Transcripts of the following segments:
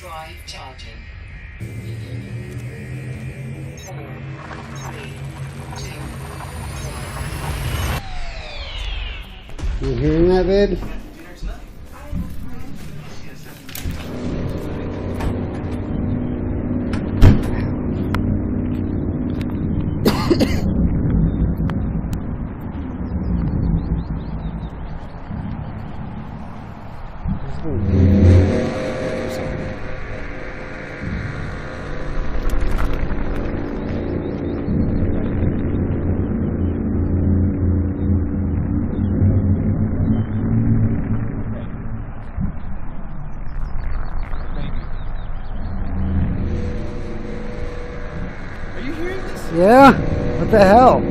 Drive charging. 4, 3, 2, 1. You hearing that, babe? Are you hearing this? Yeah? What the hell?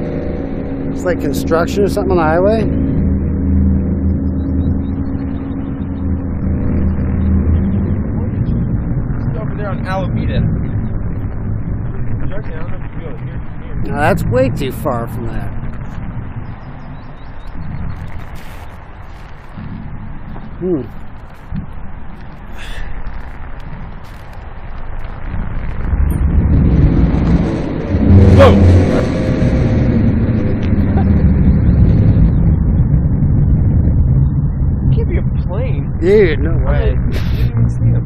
It's like construction or something on the highway? Over there on Alameda. Judge, I don't know if you feel it. Here. No, that's way too far from that. Whoa! Can't be a plane. Dude, no way. I didn't even see him.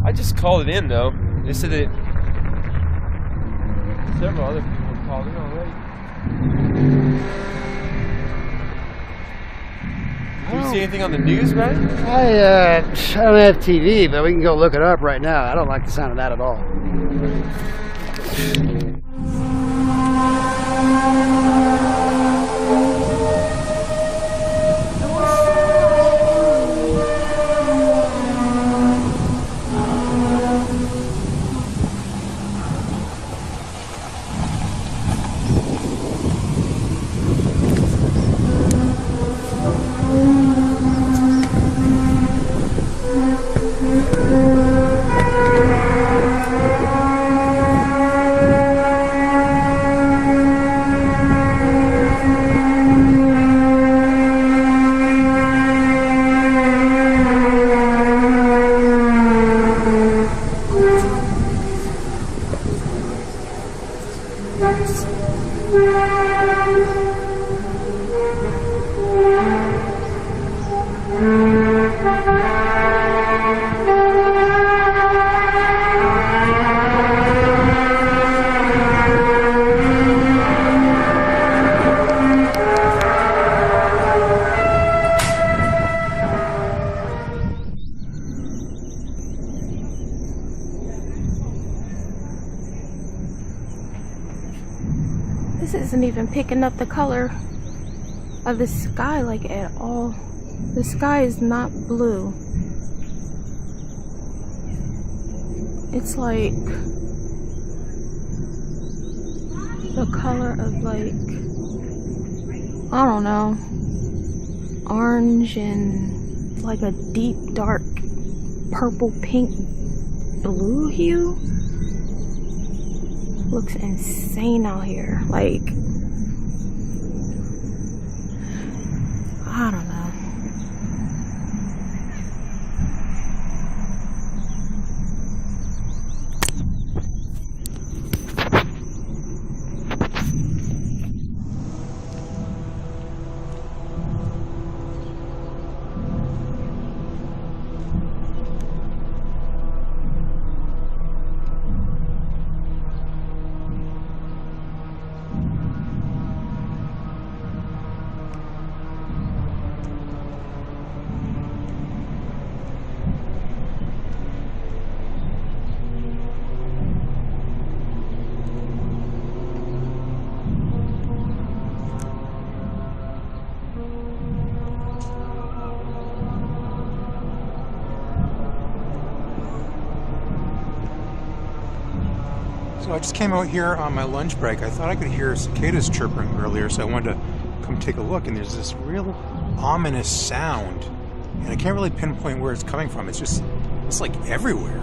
I just called it in though. They said that several other people have called in already. Do you see anything on the news, right? I don't have TV, but we can go look it up right now. I don't like the sound of that at all. This isn't even picking up the color of the sky like at all. The sky is not blue. It's like the color of like, I don't know, orange and like a deep dark purple pink blue hue. Looks insane out here. Like, I don't know. So I just came out here on my lunch break. I thought I could hear cicadas chirping earlier, so I wanted to come take a look, and there's this real ominous sound, and I can't really pinpoint where it's coming from. It's like everywhere.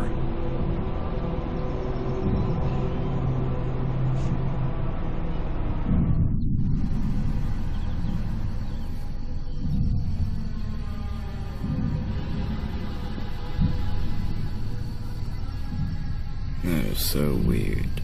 feels so weird.